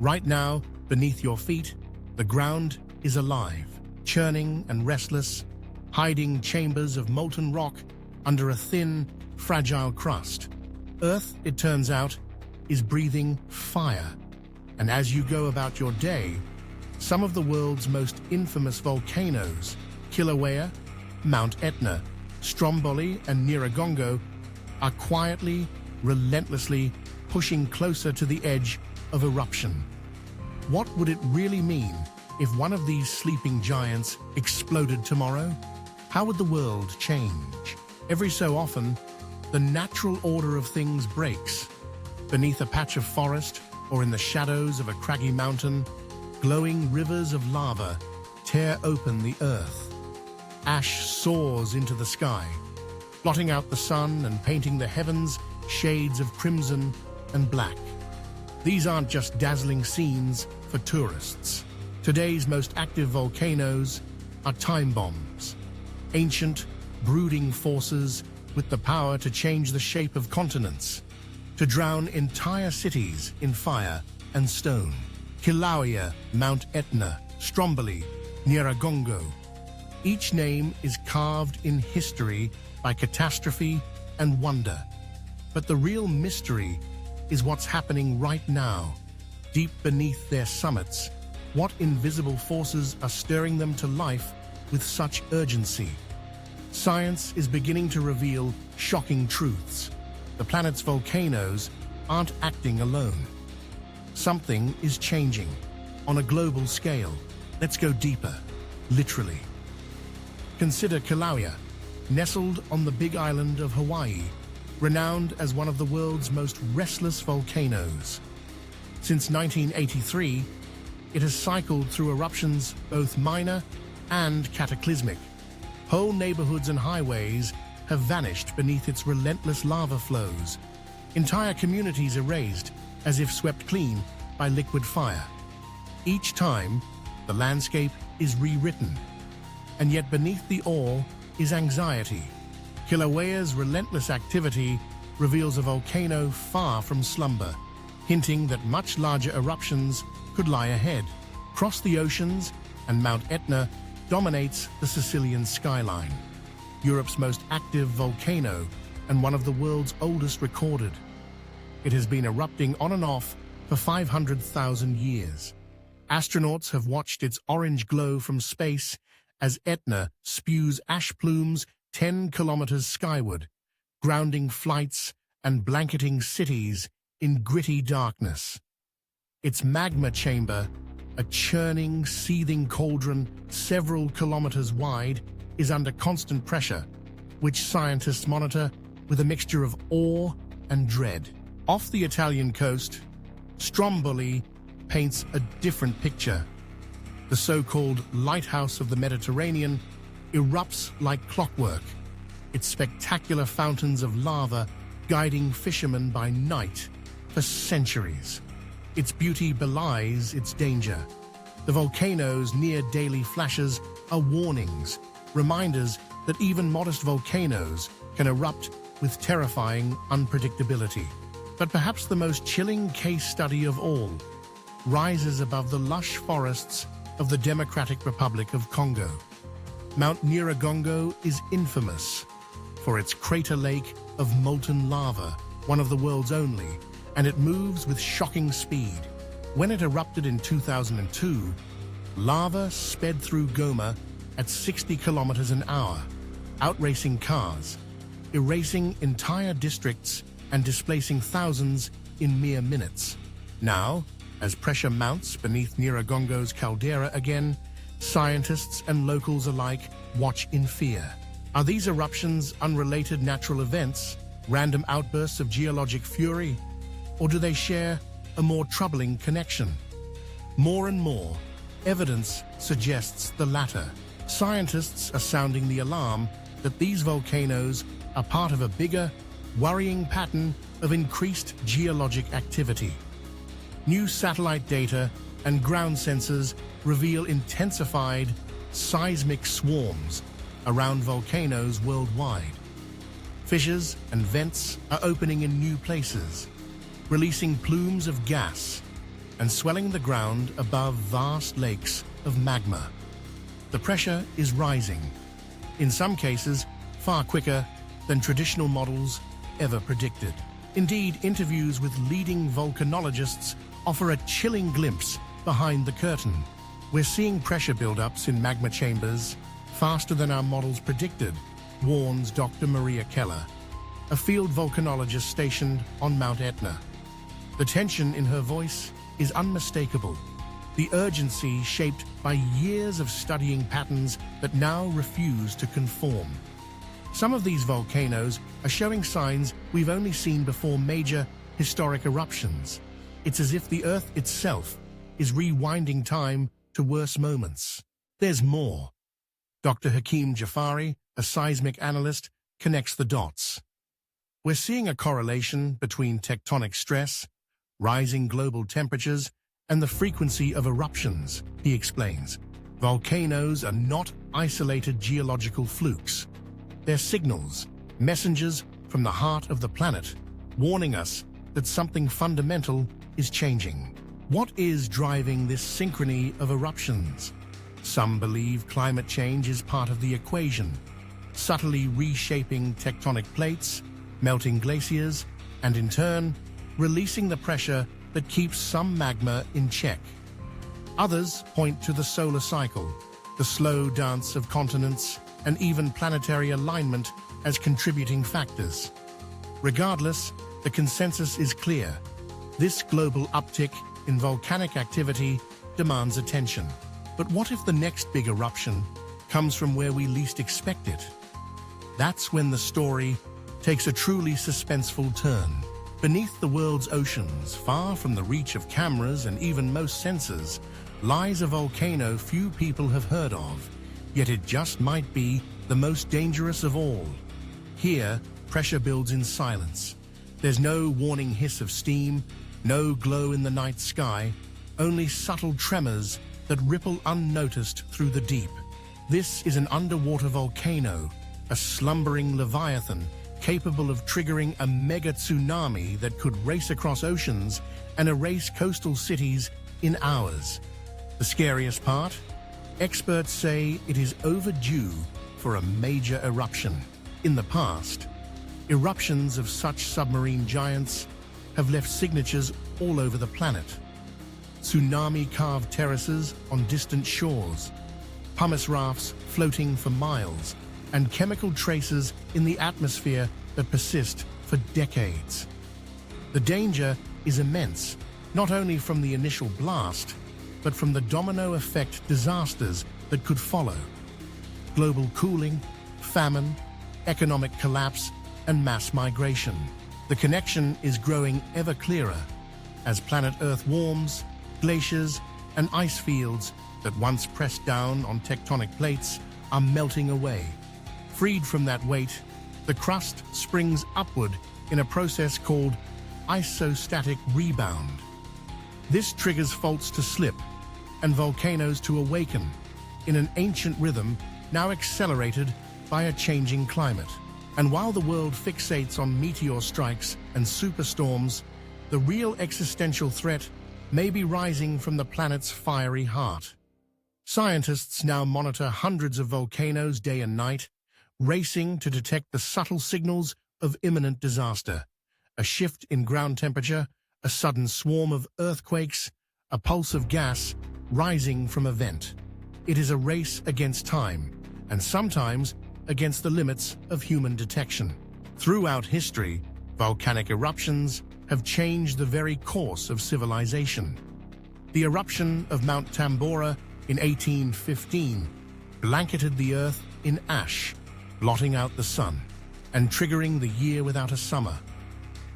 Right now, beneath your feet, the ground is alive, churning and restless, hiding chambers of molten rock under a thin, fragile crust. Earth, it turns out, is breathing fire. And as you go about your day, some of the world's most infamous volcanoes, Kilauea, Mount Etna, Stromboli, and Nyiragongo, are quietly, relentlessly pushing closer to the edge of eruption. What would it really mean if one of these sleeping giants exploded tomorrow? How would the world change? Every so often, the natural order of things breaks. Beneath a patch of forest or in the shadows of a craggy mountain, glowing rivers of lava tear open the earth. Ash soars into the sky, blotting out the sun and painting the heavens shades of crimson and black. These aren't just dazzling scenes for tourists. Today's most active volcanoes are time bombs, ancient, brooding forces with the power to change the shape of continents, to drown entire cities in fire and stone. Kilauea, Mount Etna, Stromboli, Nyiragongo. Each name is carved in history by catastrophe and wonder. But the real mystery is what's happening right now, deep beneath their summits. What invisible forces are stirring them to life with such urgency? Science is beginning to reveal shocking truths. The planet's volcanoes aren't acting alone. Something is changing on a global scale. Let's go deeper, literally. Consider Kilauea, nestled on the big island of Hawaii, renowned as one of the world's most restless volcanoes. Since 1983, it has cycled through eruptions both minor and cataclysmic. Whole neighborhoods and highways have vanished beneath its relentless lava flows. Entire communities erased, as if swept clean by liquid fire. Each time, the landscape is rewritten. And yet beneath the awe is anxiety. Kilauea's relentless activity reveals a volcano far from slumber, hinting that much larger eruptions could lie ahead. Across the oceans, and Mount Etna dominates the Sicilian skyline, Europe's most active volcano and one of the world's oldest recorded. It has been erupting on and off for 500,000 years. Astronauts have watched its orange glow from space as Etna spews ash plumes 10 kilometers skyward, grounding flights and blanketing cities in gritty darkness. Its magma chamber, a churning, seething cauldron several kilometers wide, is under constant pressure, which scientists monitor with a mixture of awe and dread. Off the Italian coast, Stromboli paints a different picture. The so-called lighthouse of the Mediterranean erupts like clockwork, its spectacular fountains of lava guiding fishermen by night for centuries. Its beauty belies its danger. The volcano's near-daily flashes are warnings, reminders that even modest volcanoes can erupt with terrifying unpredictability. But perhaps the most chilling case study of all rises above the lush forests of the Democratic Republic of Congo. Mount Nyiragongo is infamous for its crater lake of molten lava, one of the world's only, and it moves with shocking speed. When it erupted in 2002, lava sped through Goma at 60 kilometers an hour, outracing cars, erasing entire districts and displacing thousands in mere minutes. Now, as pressure mounts beneath Nyiragongo's caldera again, scientists and locals alike watch in fear. Are these eruptions unrelated natural events, random outbursts of geologic fury, or do they share a more troubling connection? More and more, evidence suggests the latter. Scientists are sounding the alarm that these volcanoes are part of a bigger, worrying pattern of increased geologic activity. New satellite data and ground sensors reveal intensified seismic swarms around volcanoes worldwide. Fissures and vents are opening in new places, releasing plumes of gas, and swelling the ground above vast lakes of magma. The pressure is rising, in some cases far quicker than traditional models ever predicted. Indeed, interviews with leading volcanologists offer a chilling glimpse behind the curtain. We're seeing pressure buildups in magma chambers faster than our models predicted, warns Dr. Maria Keller, a field volcanologist stationed on Mount Etna. The tension in her voice is unmistakable, the urgency shaped by years of studying patterns that now refuse to conform. Some of these volcanoes are showing signs we've only seen before major historic eruptions. It's as if the Earth itself is rewinding time to worse moments. There's more. Dr. Hakeem Jafari, a seismic analyst, connects the dots. We're seeing a correlation between tectonic stress, rising global temperatures, and the frequency of eruptions, he explains. Volcanoes are not isolated geological flukes. They're signals, messengers from the heart of the planet, warning us that something fundamental is changing. What is driving this synchrony of eruptions? Some believe climate change is part of the equation, subtly reshaping tectonic plates, melting glaciers, and in turn, releasing the pressure that keeps some magma in check. Others point to the solar cycle, the slow dance of continents, and even planetary alignment as contributing factors. Regardless, the consensus is clear. This global uptick in volcanic activity demands attention. But what if the next big eruption comes from where we least expect it? That's when the story takes a truly suspenseful turn. Beneath the world's oceans, far from the reach of cameras and even most sensors, lies a volcano few people have heard of, yet it just might be the most dangerous of all. Here, pressure builds in silence. There's no warning hiss of steam, no glow in the night sky, only subtle tremors that ripple unnoticed through the deep. This is an underwater volcano, a slumbering leviathan capable of triggering a mega tsunami that could race across oceans and erase coastal cities in hours. The scariest part? Experts say it is overdue for a major eruption. In the past, eruptions of such submarine giants have left signatures all over the planet. Tsunami-carved terraces on distant shores, pumice rafts floating for miles, and chemical traces in the atmosphere that persist for decades. The danger is immense, not only from the initial blast, but from the domino effect disasters that could follow. Global cooling, famine, economic collapse, and mass migration. The connection is growing ever clearer as planet Earth warms, glaciers and ice fields that once pressed down on tectonic plates are melting away. Freed from that weight, the crust springs upward in a process called isostatic rebound. This triggers faults to slip and volcanoes to awaken in an ancient rhythm now accelerated by a changing climate. And while the world fixates on meteor strikes and superstorms, the real existential threat may be rising from the planet's fiery heart. Scientists now monitor hundreds of volcanoes day and night, racing to detect the subtle signals of imminent disaster. A shift in ground temperature, a sudden swarm of earthquakes, a pulse of gas rising from a vent. It is a race against time, and sometimes against the limits of human detection. Throughout history, volcanic eruptions have changed the very course of civilization. The eruption of Mount Tambora in 1815 blanketed the Earth in ash, blotting out the sun and triggering the year without a summer.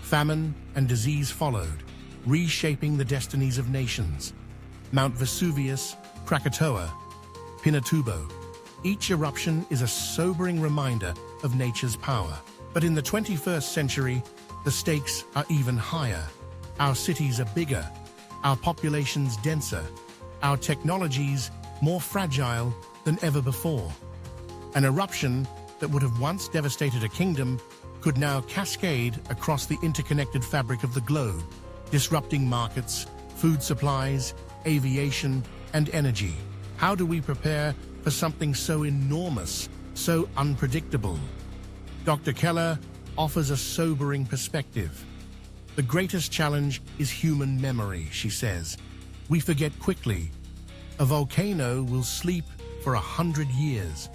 Famine and disease followed, reshaping the destinies of nations. Mount Vesuvius, Krakatoa, Pinatubo. Each eruption is a sobering reminder of nature's power. But in the 21st century, the stakes are even higher. Our cities are bigger, our populations denser, our technologies more fragile than ever before. An eruption that would have once devastated a kingdom could now cascade across the interconnected fabric of the globe, disrupting markets, food supplies, aviation, and energy. How do we prepare for something so enormous, so unpredictable? Dr. Keller offers a sobering perspective. The greatest challenge is human memory, she says. We forget quickly. A volcano will sleep for 100 years,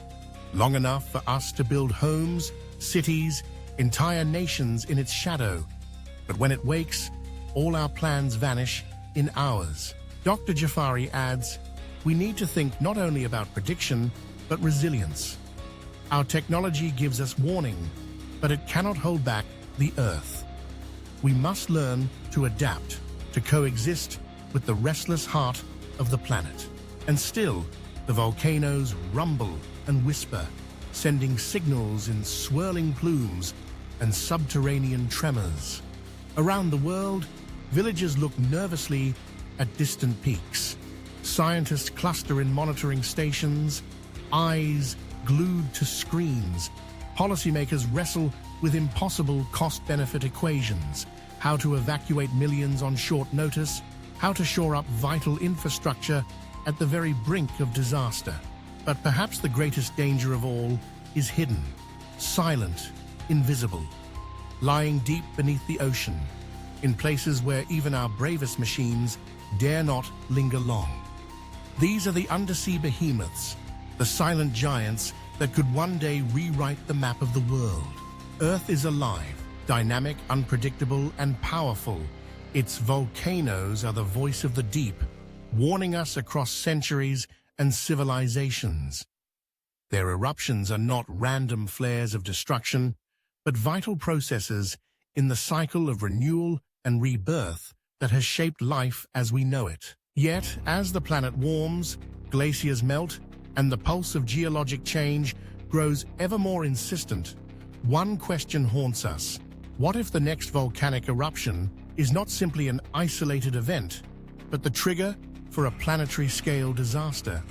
long enough for us to build homes, cities, entire nations in its shadow. But when it wakes, all our plans vanish in hours. Dr. Jafari adds, we need to think not only about prediction, but resilience. Our technology gives us warning, but it cannot hold back the Earth. We must learn to adapt, to coexist with the restless heart of the planet. And still, the volcanoes rumble and whisper, sending signals in swirling plumes and subterranean tremors. Around the world, villagers look nervously at distant peaks. Scientists cluster in monitoring stations, eyes glued to screens. Policymakers wrestle with impossible cost-benefit equations, how to evacuate millions on short notice, how to shore up vital infrastructure at the very brink of disaster. But perhaps the greatest danger of all is hidden, silent, invisible, lying deep beneath the ocean, in places where even our bravest machines dare not linger long. These are the undersea behemoths, the silent giants that could one day rewrite the map of the world. Earth is alive, dynamic, unpredictable, and powerful. Its volcanoes are the voice of the deep, warning us across centuries and civilizations. Their eruptions are not random flares of destruction, but vital processes in the cycle of renewal and rebirth that has shaped life as we know it. Yet, as the planet warms, glaciers melt, and the pulse of geologic change grows ever more insistent, one question haunts us. What if the next volcanic eruption is not simply an isolated event, but the trigger for a planetary-scale disaster?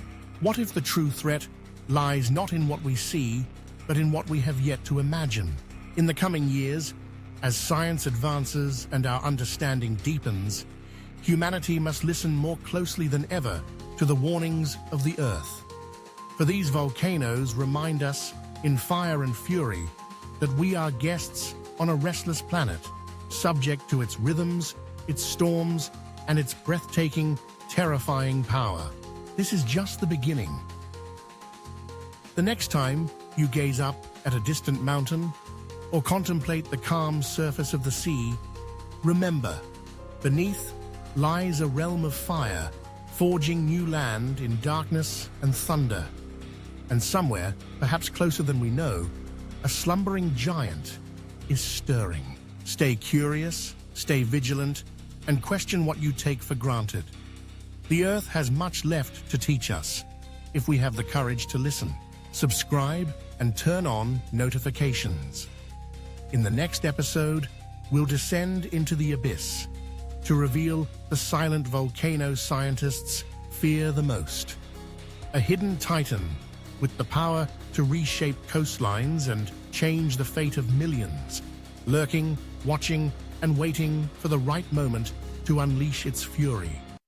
What if the true threat lies not in what we see, but in what we have yet to imagine? In the coming years, as science advances and our understanding deepens, humanity must listen more closely than ever to the warnings of the Earth. For these volcanoes remind us, in fire and fury, that we are guests on a restless planet, subject to its rhythms, its storms, and its breathtaking, terrifying power. This is just the beginning. The next time you gaze up at a distant mountain or contemplate the calm surface of the sea, remember, beneath lies a realm of fire, forging new land in darkness and thunder. And somewhere, perhaps closer than we know, a slumbering giant is stirring. Stay curious, stay vigilant, and question what you take for granted. The Earth has much left to teach us, if we have the courage to listen. Subscribe and turn on notifications. In the next episode, we'll descend into the abyss to reveal the silent volcano scientists fear the most. A hidden titan with the power to reshape coastlines and change the fate of millions, lurking, watching, and waiting for the right moment to unleash its fury.